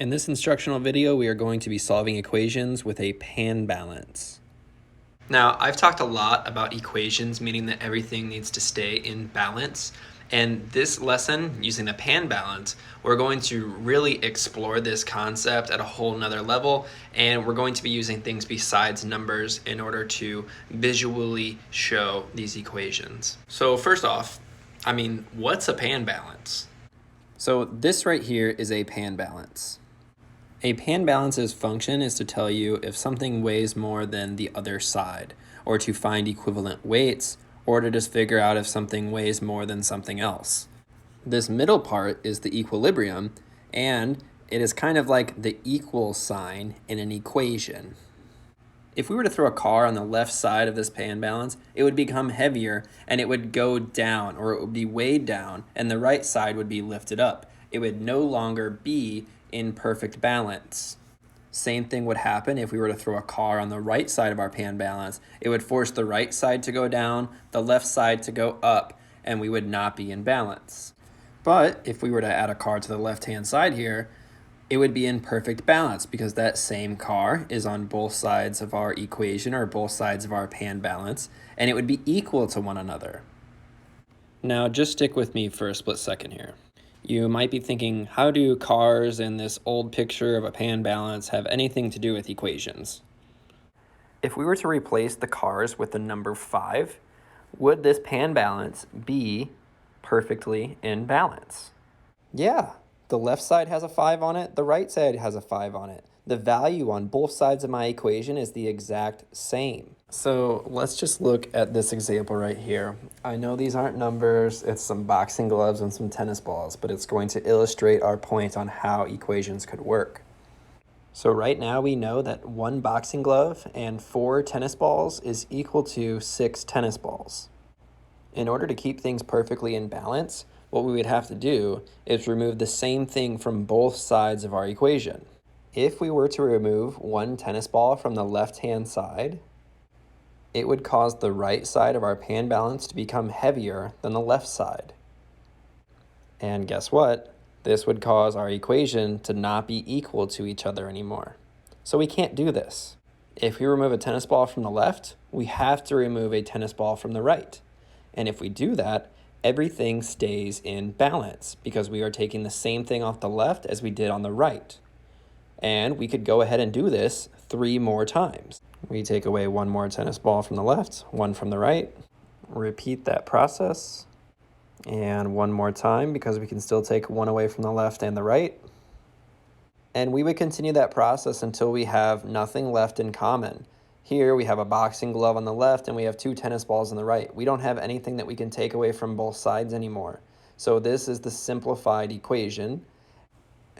In this instructional video, we are going to be solving equations with a pan balance. Now, I've talked a lot about equations, meaning that everything needs to stay in balance. And this lesson, using the pan balance, we're going to really explore this concept at a whole nother level, and we're going to be using things besides numbers in order to visually show these equations. So first off, what's a pan balance? So this right here is a pan balance. A pan balance's function is to tell you if something weighs more than the other side, or to find equivalent weights, or to just figure out if something weighs more than something else. This middle part is the equilibrium, and it is kind of like the equal sign in an equation. If we were to throw a car on the left side of this pan balance, it would become heavier and it would go down, or it would be weighed down, and the right side would be lifted up. It would no longer be in perfect balance. Same thing would happen if we were to throw a car on the right side of our pan balance. It would force the right side to go down, the left side to go up, and we would not be in balance. But if we were to add a car to the left-hand side here, it would be in perfect balance because that same car is on both sides of our equation, or both sides of our pan balance, and it would be equal to one another. Now just stick with me for a split second here. You might be thinking, how do cars in this old picture of a pan balance have anything to do with equations? If we were to replace the cars with the number 5, would this pan balance be perfectly in balance? Yeah, the left side has a 5 on it, the right side has a 5 on it. The value on both sides of my equation is the exact same. So let's just look at this example right here. I know these aren't numbers, it's some boxing gloves and some tennis balls, but it's going to illustrate our point on how equations could work. So right now we know that 1 boxing glove and 4 tennis balls is equal to 6 tennis balls. In order to keep things perfectly in balance, what we would have to do is remove the same thing from both sides of our equation. If we were to remove 1 tennis ball from the left-hand side, it would cause the right side of our pan balance to become heavier than the left side. And guess what? This would cause our equation to not be equal to each other anymore. So we can't do this. If we remove a tennis ball from the left, we have to remove a tennis ball from the right. And if we do that, everything stays in balance because we are taking the same thing off the left as we did on the right. And we could go ahead and do this 3 more times. We take away 1 more tennis ball from the left, 1 from the right, repeat that process, and 1 more time because we can still take 1 away from the left and the right. And we would continue that process until we have nothing left in common. Here we have a boxing glove on the left and we have 2 tennis balls on the right. We don't have anything that we can take away from both sides anymore. So this is the simplified equation.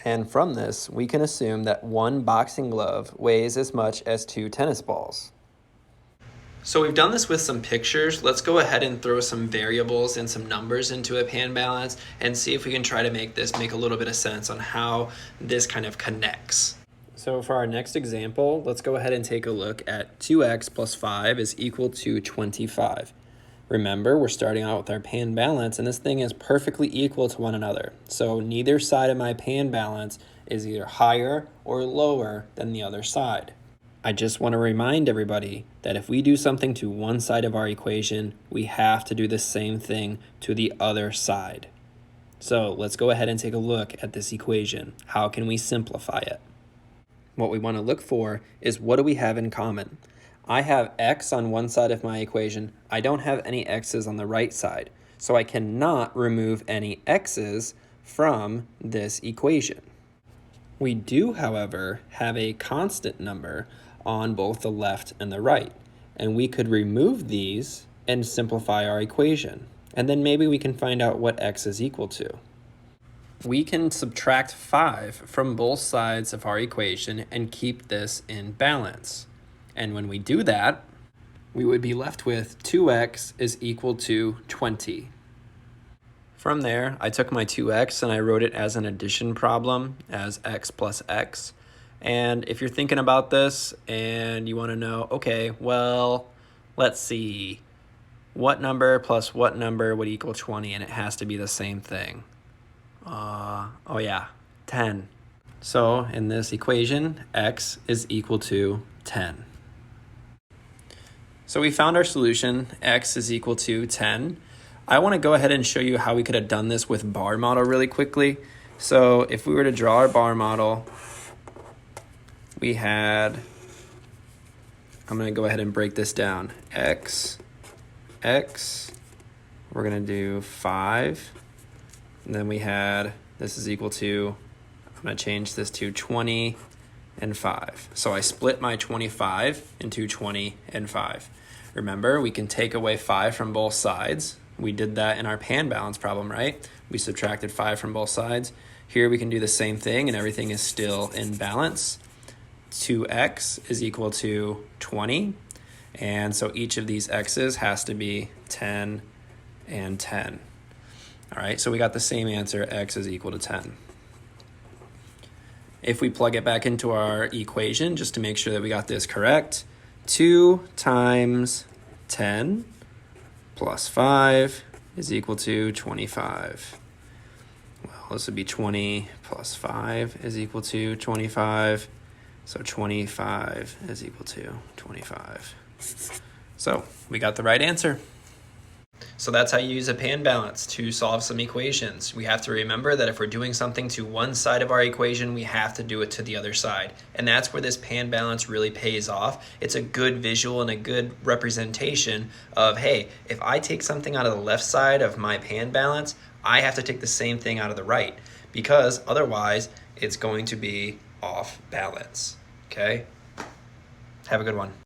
And from this, we can assume that 1 boxing glove weighs as much as 2 tennis balls. So we've done this with some pictures. Let's go ahead and throw some variables and some numbers into a pan balance and see if we can try to make this make a little bit of sense on how this kind of connects. So for our next example, let's go ahead and take a look at 2x plus 5 is equal to 25. Remember, we're starting out with our pan balance, and this thing is perfectly equal to one another. So neither side of my pan balance is either higher or lower than the other side. I just want to remind everybody that if we do something to one side of our equation, we have to do the same thing to the other side. So let's go ahead and take a look at this equation. How can we simplify it? What we want to look for is, what do we have in common? I have x on one side of my equation. I don't have any x's on the right side, so I cannot remove any x's from this equation. We do, however, have a constant number on both the left and the right, and we could remove these and simplify our equation, and then maybe we can find out what x is equal to. We can subtract 5 from both sides of our equation and keep this in balance. And when we do that, we would be left with 2x is equal to 20. From there, I took my 2x and I wrote it as an addition problem as x plus x. And if you're thinking about this and you want to know, okay, well, let's see, what number plus what number would equal 20? And it has to be the same thing. Oh yeah, 10. So in this equation, x is equal to 10. So we found our solution, x is equal to 10. I want to go ahead and show you how we could have done this with bar model really quickly. So if we were to draw our bar model, we had, I'm going to go ahead and break this down. X, we're going to do 5. And then we had, this is equal to, I'm going to change this to 20 and 5. So I split my 25 into 20 and 5. Remember, we can take away 5 from both sides. We did that in our pan balance problem, right? We subtracted 5 from both sides. Here we can do the same thing and everything is still in balance. 2x is equal to 20. And so each of these x's has to be 10 and 10. All right, so we got the same answer, x is equal to 10. If we plug it back into our equation, just to make sure that we got this correct, 2 times 10 plus 5 is equal to 25. Well, this would be 20 plus 5 is equal to 25. So 25 is equal to 25. So we got the right answer. So that's how you use a pan balance to solve some equations. We have to remember that if we're doing something to one side of our equation, we have to do it to the other side. And that's where this pan balance really pays off. It's a good visual and a good representation of, hey, if I take something out of the left side of my pan balance, I have to take the same thing out of the right, because otherwise it's going to be off balance. Okay? Have a good one.